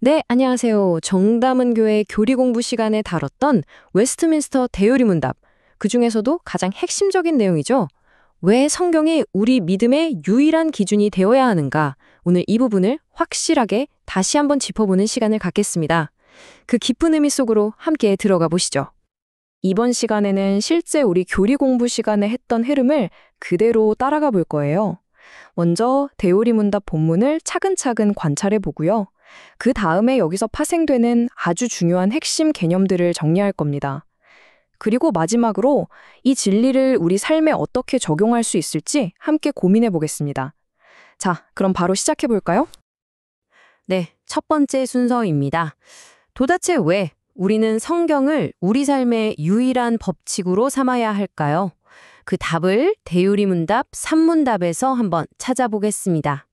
네, 안녕하세요. 정담은 교회 교리 공부 시간에 다뤘던 웨스트민스터 대요리 문답. 그중에서도 가장 핵심적인 내용이죠. 왜 성경이 우리 믿음의 유일한 기준이 되어야 하는가? 오늘 이 부분을 확실하게 다시 한번 짚어보는 시간을 갖겠습니다. 그 깊은 의미 속으로 함께 들어가 보시죠. 이번 시간에는 실제 우리 교리 공부 시간에 했던 흐름을 그대로 따라가 볼 거예요. 먼저 대요리 문답 본문을 차근차근 관찰해 보고요. 그 다음에 여기서 파생되는 아주 중요한 핵심 개념들을 정리할 겁니다. 그리고 마지막으로 이 진리를 우리 삶에 어떻게 적용할 수 있을지 함께 고민해 보겠습니다. 자, 그럼 바로 시작해 볼까요? 네, 첫 번째 순서입니다. 도대체 왜 우리는 성경을 우리 삶의 유일한 법칙으로 삼아야 할까요? 그 답을 대요리 문답 3문답에서 한번 찾아보겠습니다.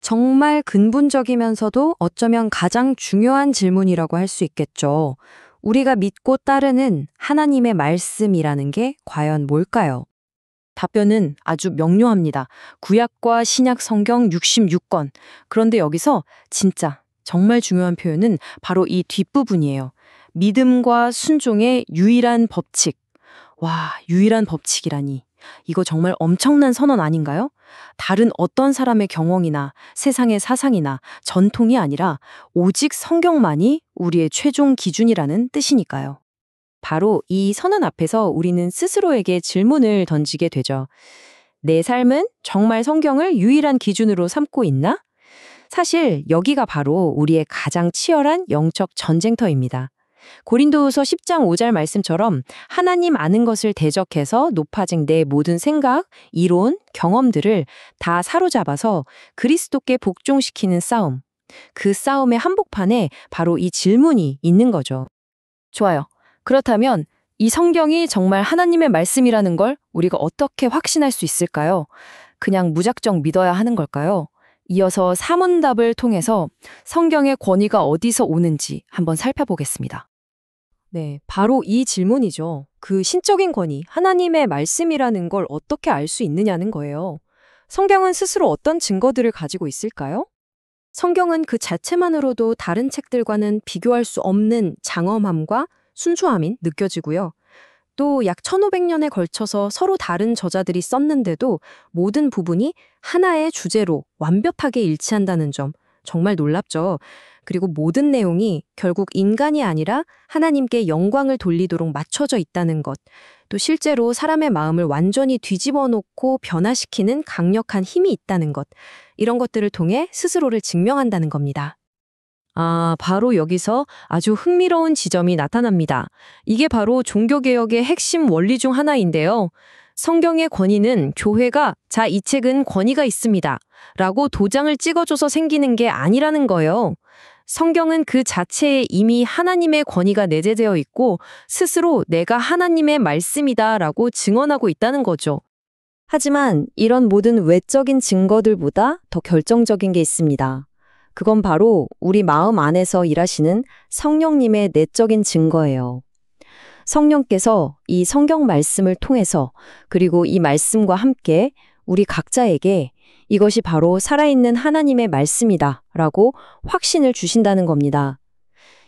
정말 근본적이면서도 어쩌면 가장 중요한 질문이라고 할 수 있겠죠. 우리가 믿고 따르는 하나님의 말씀이라는 게 과연 뭘까요? 답변은 아주 명료합니다. 구약과 신약 성경 66권. 그런데 여기서 진짜 정말 중요한 표현은 바로 이 뒷부분이에요. 믿음과 순종의 유일한 법칙. 와, 유일한 법칙이라니. 이거 정말 엄청난 선언 아닌가요? 다른 어떤 사람의 경험이나 세상의 사상이나 전통이 아니라 오직 성경만이 우리의 최종 기준이라는 뜻이니까요. 바로 이 선언 앞에서 우리는 스스로에게 질문을 던지게 되죠. 내 삶은 정말 성경을 유일한 기준으로 삼고 있나? 사실 여기가 바로 우리의 가장 치열한 영적 전쟁터입니다. 고린도후서 10장 5절 말씀처럼 하나님 아는 것을 대적해서 높아진 내 모든 생각, 이론, 경험들을 다 사로잡아서 그리스도께 복종시키는 싸움. 그 싸움의 한복판에 바로 이 질문이 있는 거죠. 좋아요. 그렇다면 이 성경이 정말 하나님의 말씀이라는 걸 우리가 어떻게 확신할 수 있을까요? 그냥 무작정 믿어야 하는 걸까요? 이어서 사문답을 통해서 성경의 권위가 어디서 오는지 한번 살펴보겠습니다. 네, 바로 이 질문이죠. 그 신적인 권위, 하나님의 말씀이라는 걸 어떻게 알 수 있느냐는 거예요. 성경은 스스로 어떤 증거들을 가지고 있을까요? 성경은 그 자체만으로도 다른 책들과는 비교할 수 없는 장엄함과 순수함이 느껴지고요. 또 약 1500년에 걸쳐서 서로 다른 저자들이 썼는데도 모든 부분이 하나의 주제로 완벽하게 일치한다는 점 정말 놀랍죠. 그리고 모든 내용이 결국 인간이 아니라 하나님께 영광을 돌리도록 맞춰져 있다는 것. 또 실제로 사람의 마음을 완전히 뒤집어 놓고 변화시키는 강력한 힘이 있다는 것. 이런 것들을 통해 스스로를 증명한다는 겁니다. 아, 바로 여기서 아주 흥미로운 지점이 나타납니다. 이게 바로 종교개혁의 핵심 원리 중 하나인데요. 성경의 권위는 교회가 자, 이 책은 권위가 있습니다. 라고 도장을 찍어줘서 생기는 게 아니라는 거예요. 성경은 그 자체에 이미 하나님의 권위가 내재되어 있고 스스로 내가 하나님의 말씀이다 라고 증언하고 있다는 거죠. 하지만 이런 모든 외적인 증거들보다 더 결정적인 게 있습니다. 그건 바로 우리 마음 안에서 일하시는 성령님의 내적인 증거예요. 성령께서 이 성경 말씀을 통해서 그리고 이 말씀과 함께 우리 각자에게 이것이 바로 살아있는 하나님의 말씀이다 라고 확신을 주신다는 겁니다.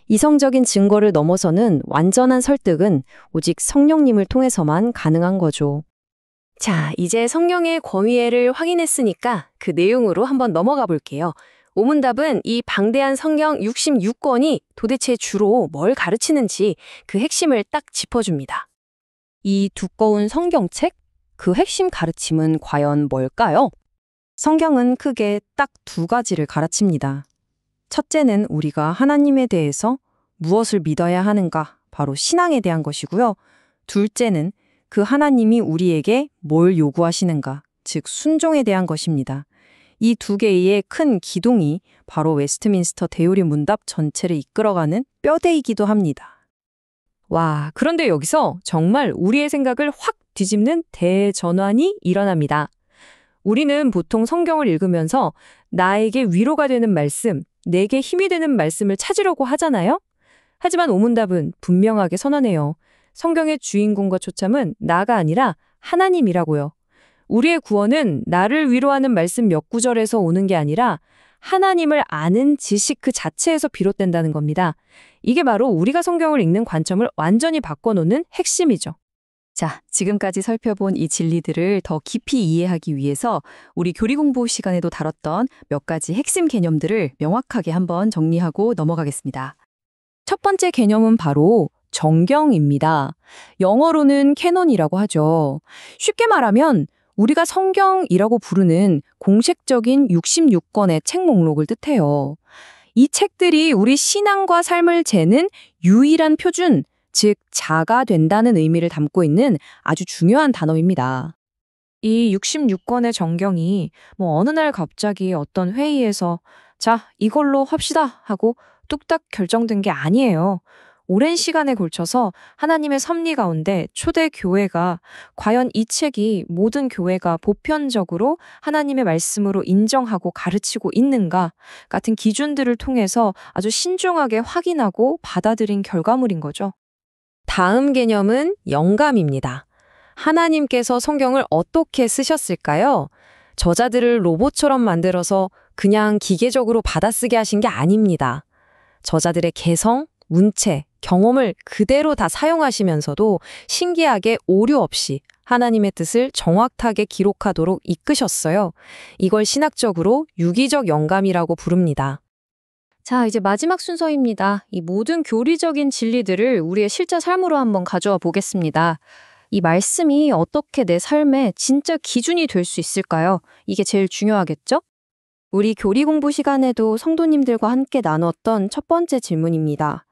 이성적인 증거를 넘어서는 완전한 설득은 오직 성령님을 통해서만 가능한 거죠. 자, 이제 성령의 권위를 확인했으니까 그 내용으로 한번 넘어가 볼게요. 오문답은 이 방대한 성경 66권이 도대체 주로 뭘 가르치는지 그 핵심을 딱 짚어줍니다. 이 두꺼운 성경책, 그 핵심 가르침은 과연 뭘까요? 성경은 크게 딱 두 가지를 가르칩니다. 첫째는 우리가 하나님에 대해서 무엇을 믿어야 하는가, 바로 신앙에 대한 것이고요. 둘째는 그 하나님이 우리에게 뭘 요구하시는가, 즉 순종에 대한 것입니다. 이 두 개의 큰 기둥이 바로 웨스트민스터 대요리 문답 전체를 이끌어가는 뼈대이기도 합니다. 와, 그런데 여기서 정말 우리의 생각을 확 뒤집는 대전환이 일어납니다. 우리는 보통 성경을 읽으면서 나에게 위로가 되는 말씀, 내게 힘이 되는 말씀을 찾으려고 하잖아요? 하지만 오문답은 분명하게 선언해요. 성경의 주인공과 초점은 나가 아니라 하나님이라고요. 우리의 구원은 나를 위로하는 말씀 몇 구절에서 오는 게 아니라 하나님을 아는 지식 그 자체에서 비롯된다는 겁니다. 이게 바로 우리가 성경을 읽는 관점을 완전히 바꿔놓는 핵심이죠. 자, 지금까지 살펴본 이 진리들을 더 깊이 이해하기 위해서 우리 교리 공부 시간에도 다뤘던 몇 가지 핵심 개념들을 명확하게 한번 정리하고 넘어가겠습니다. 첫 번째 개념은 바로 정경입니다. 영어로는 캐논이라고 하죠. 쉽게 말하면 우리가 성경이라고 부르는 공식적인 66권의 책 목록을 뜻해요. 이 책들이 우리 신앙과 삶을 재는 유일한 표준, 즉 자가 된다는 의미를 담고 있는 아주 중요한 단어입니다. 이 66권의 정경이 어느 날 갑자기 어떤 회의에서 자, 이걸로 합시다 하고 뚝딱 결정된 게 아니에요. 오랜 시간에 걸쳐서 하나님의 섭리 가운데 초대 교회가 과연 이 책이 모든 교회가 보편적으로 하나님의 말씀으로 인정하고 가르치고 있는가 같은 기준들을 통해서 아주 신중하게 확인하고 받아들인 결과물인 거죠. 다음 개념은 영감입니다. 하나님께서 성경을 어떻게 쓰셨을까요? 저자들을 로봇처럼 만들어서 그냥 기계적으로 받아쓰게 하신 게 아닙니다. 저자들의 개성, 문체, 경험을 그대로 다 사용하시면서도 신기하게 오류 없이 하나님의 뜻을 정확하게 기록하도록 이끄셨어요. 이걸 신학적으로 유기적 영감이라고 부릅니다. 자, 이제 마지막 순서입니다. 이 모든 교리적인 진리들을 우리의 실제 삶으로 한번 가져와 보겠습니다. 이 말씀이 어떻게 내 삶의 진짜 기준이 될 수 있을까요? 이게 제일 중요하겠죠? 우리 교리 공부 시간에도 성도님들과 함께 나눴던 첫 번째 질문입니다.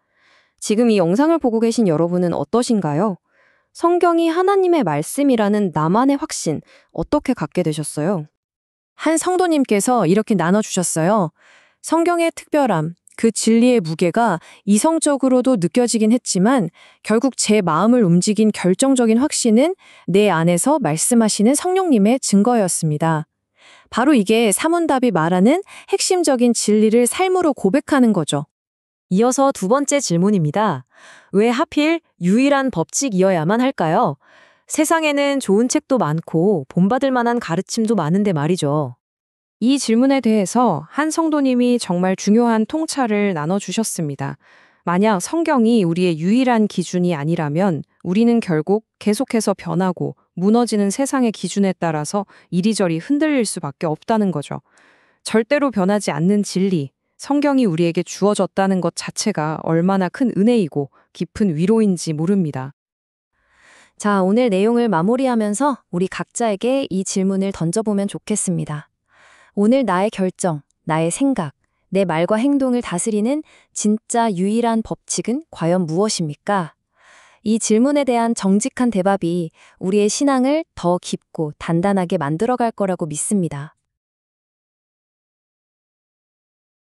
지금 이 영상을 보고 계신 여러분은 어떠신가요? 성경이 하나님의 말씀이라는 나만의 확신, 어떻게 갖게 되셨어요? 한 성도님께서 이렇게 나눠주셨어요. 성경의 특별함, 그 진리의 무게가 이성적으로도 느껴지긴 했지만 결국 제 마음을 움직인 결정적인 확신은 내 안에서 말씀하시는 성령님의 증거였습니다. 바로 이게 사문답이 말하는 핵심적인 진리를 삶으로 고백하는 거죠. 이어서 두 번째 질문입니다. 왜 하필 유일한 법칙이어야만 할까요? 세상에는 좋은 책도 많고 본받을 만한 가르침도 많은데 말이죠. 이 질문에 대해서 한 성도님이 정말 중요한 통찰을 나눠주셨습니다. 만약 성경이 우리의 유일한 기준이 아니라면 우리는 결국 계속해서 변하고 무너지는 세상의 기준에 따라서 이리저리 흔들릴 수밖에 없다는 거죠. 절대로 변하지 않는 진리, 성경이 우리에게 주어졌다는 것 자체가 얼마나 큰 은혜이고 깊은 위로인지 모릅니다. 자, 오늘 내용을 마무리하면서 우리 각자에게 이 질문을 던져보면 좋겠습니다. 오늘 나의 결정, 나의 생각, 내 말과 행동을 다스리는 진짜 유일한 법칙은 과연 무엇입니까? 이 질문에 대한 정직한 대답이 우리의 신앙을 더 깊고 단단하게 만들어갈 거라고 믿습니다.